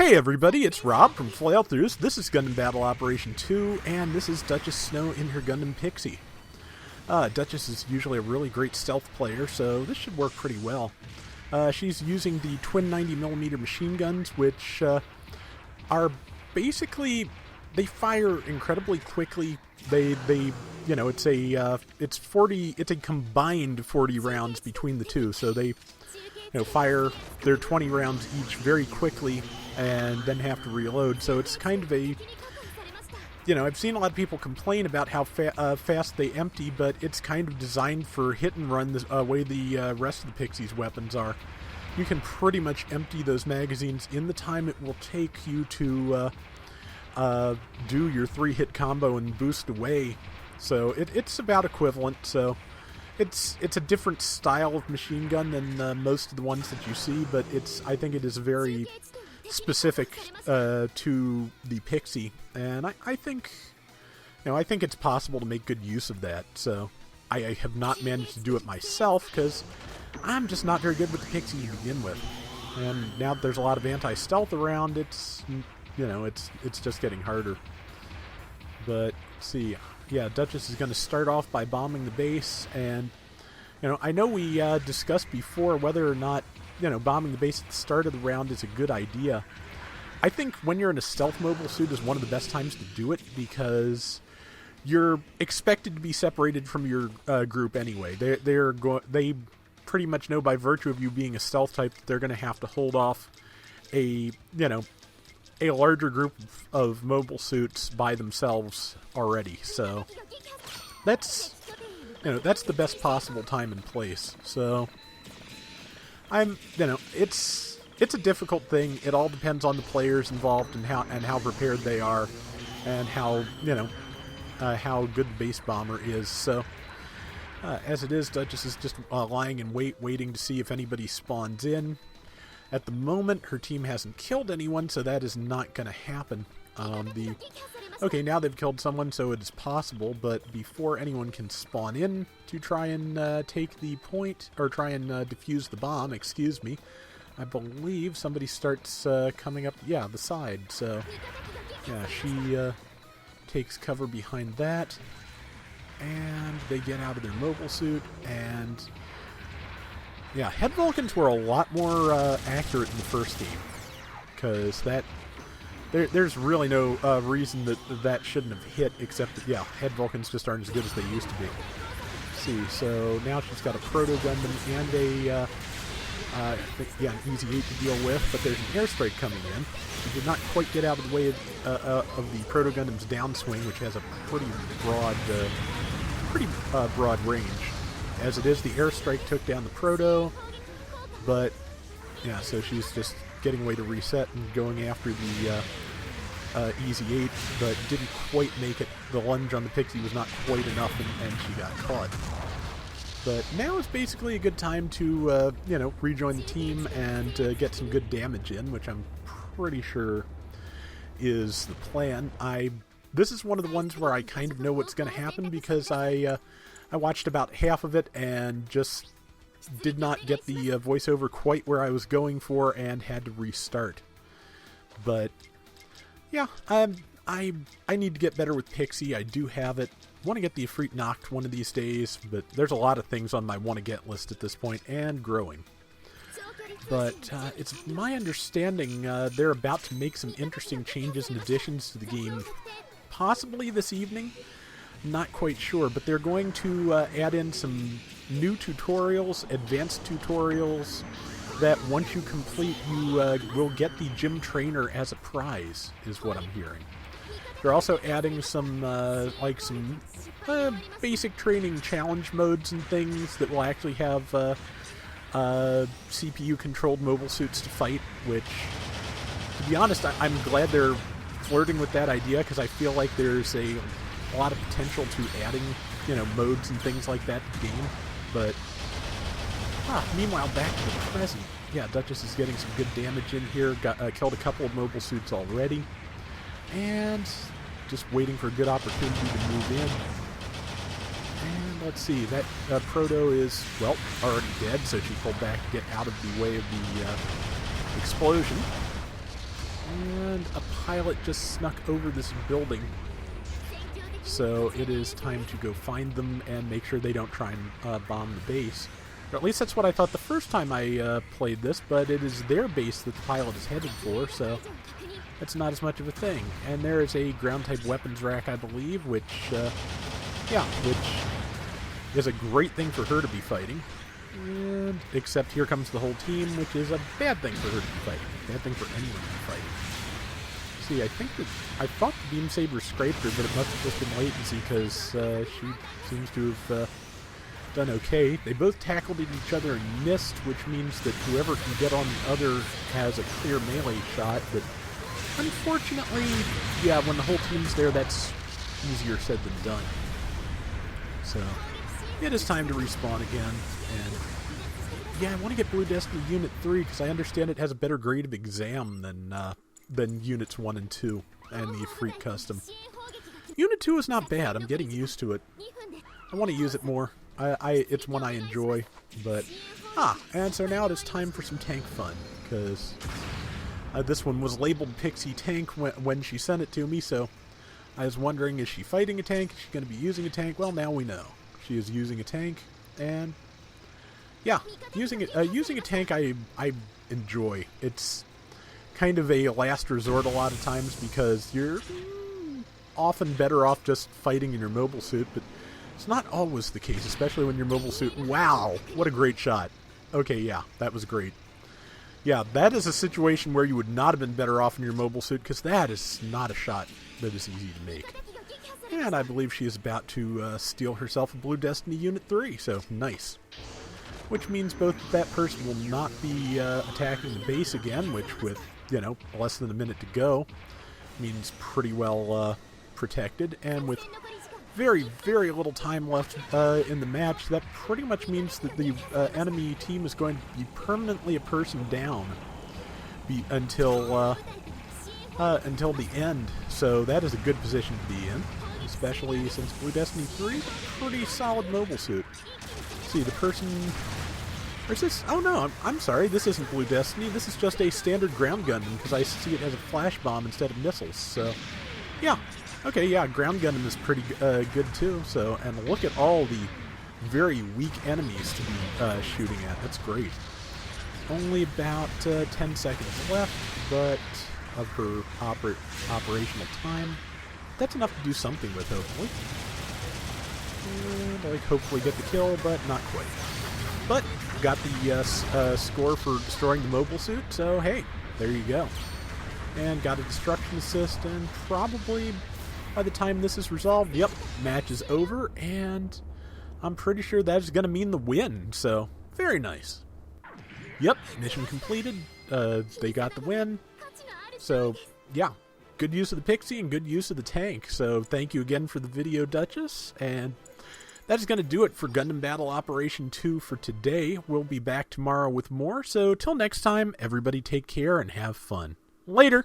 Hey everybody, it's Rob from Flailthroughs. This is Gundam Battle Operation 2, and this is Duchess Snow in her Gundam Pixie. Duchess is usually a really great stealth player, so this should work pretty well. She's using the twin 90mm machine guns, which are basically, they fire incredibly quickly. It's a combined 40 rounds between the two, so they fire their 20 rounds each very quickly and then have to reload. So it's kind of a, I've seen a lot of people complain about how fast they empty, but it's kind of designed for hit and run the way the rest of the Pixie's weapons are. You can pretty much empty those magazines in the time it will take you to do your 3-hit combo and boost away. So it's about equivalent. So it's a different style of machine gun than most of the ones that you see, but I think it is very specific to the Pixie, and I think it's possible to make good use of that. So I have not managed to do it myself because I'm just not very good with the Pixie to begin with, and now that there's a lot of anti-stealth around, it's just getting harder. But let's see. Yeah, Duchess is going to start off by bombing the base, and I know we discussed before whether or not bombing the base at the start of the round is a good idea. I think when you're in a stealth mobile suit is one of the best times to do it because you're expected to be separated from your group anyway. They pretty much know by virtue of you being a stealth type that they're going to have to hold off a larger group of mobile suits by themselves already. So that's the best possible time and place. So it's a difficult thing. It all depends on the players involved and how prepared they are, and how good the base bomber is. So as it is, Duchess is just lying in wait, waiting to see if anybody spawns in. At the moment, her team hasn't killed anyone, so that is not going to happen. Okay, now they've killed someone, so it is possible, but before anyone can spawn in to try and take the point, or try and defuse the bomb, excuse me, I believe somebody starts coming up, the side. So, yeah, she takes cover behind that, and they get out of their mobile suit, and yeah, head Vulcans were a lot more accurate in the first game, because there's really no reason that shouldn't have hit, except that, head Vulcans just aren't as good as they used to be. Let's see, so now she's got a Proto Gundam and an Easy 8 to deal with, but there's an airstrike coming in. She did not quite get out of the way of the Proto Gundam's downswing, which has a pretty broad range. As it is, the airstrike took down the Proto, but so she's just getting away to reset and going after the Easy 8, but didn't quite make it. The lunge on the Pixie was not quite enough, and she got caught. But now is basically a good time to rejoin the team and get some good damage in, which I'm pretty sure is the plan. This is one of the ones where I kind of know what's going to happen because I watched about half of it and just did not get the voiceover quite where I was going for and had to restart. But yeah, I need to get better with Pixie. I do have it. Want to get the Ifrit knocked one of these days, but there's a lot of things on my want to get list at this point, and growing. But it's my understanding they're about to make some interesting changes and additions to the game, possibly this evening. Not quite sure, but they're going to add in some new tutorials, advanced tutorials, that once you complete, you will get the gym trainer as a prize, is what I'm hearing. They're also adding some basic training challenge modes and things that will actually have CPU-controlled mobile suits to fight, which, to be honest, I'm glad they're flirting with that idea, because I feel like there's a lot of potential to adding, modes and things like that to the game. But meanwhile, back to the present. Yeah, Duchess is getting some good damage in here. Killed a couple of mobile suits already, and just waiting for a good opportunity to move in. And let's see, that Proto is already dead, so she pulled back to get out of the way of the explosion. And a pilot just snuck over this building. So it is time to go find them and make sure they don't try and bomb the base. Or at least that's what I thought the first time I played this, but it is their base that the pilot is headed for, so that's not as much of a thing. And there is a ground-type weapons rack, I believe, which is a great thing for her to be fighting. And except here comes the whole team, which is a bad thing for her to be fighting. Bad thing for anyone to be fighting. See, I thought the beam saber scraped her, but it must have just been latency because she seems to have done okay. They both tackled at each other and missed, which means that whoever can get on the other has a clear melee shot. But unfortunately, yeah, when the whole team's there, that's easier said than done. So it is time to respawn again, and yeah, I want to get Blue Destiny Unit 3 because I understand it has a better grade of exam than Units 1 and 2 and the Freak Custom. Unit 2 is not bad. I'm getting used to it. I want to use it more. It's one I enjoy, but and so now it is time for some tank fun because this one was labeled Pixie Tank when she sent it to me, so I was wondering, is she fighting a tank? Is she going to be using a tank? Well, now we know. She is using a tank, and yeah, using a tank I enjoy. It's kind of a last resort a lot of times because you're often better off just fighting in your mobile suit, but it's not always the case, especially when your mobile suit... Wow, what a great shot. Okay, yeah, that was great. Yeah, that is a situation where you would not have been better off in your mobile suit because that is not a shot that is easy to make. And I believe she is about to steal herself a Blue Destiny Unit 3, so nice. Which means both that person will not be attacking the base again, which with, less than a minute to go, means pretty well protected. And with very, very little time left in the match, that pretty much means that the enemy team is going to be permanently a person down until the end. So that is a good position to be in, especially since Blue Destiny 3 is a pretty solid mobile suit. See, the person... Or is this... Oh no, I'm sorry, this isn't Blue Destiny, this is just a standard ground Gundam, because I see it has a flash bomb instead of missiles, so... Yeah. Okay, yeah, ground Gundam is pretty good too, so... And look at all the very weak enemies to be shooting at, that's great. Only about 10 seconds left, but of her operational time. That's enough to do something with, hopefully. And, hopefully get the kill, but not quite. But got the score for destroying the mobile suit, so hey, there you go. And got a destruction assist, and probably by the time this is resolved, yep, match is over, and I'm pretty sure that is going to mean the win, so very nice. Yep, mission completed. They got the win. So, yeah, good use of the Pixie and good use of the tank. So, thank you again for the video, Duchess. And that is going to do it for Gundam Battle Operation 2 for today. We'll be back tomorrow with more. So, till next time, everybody take care and have fun. Later!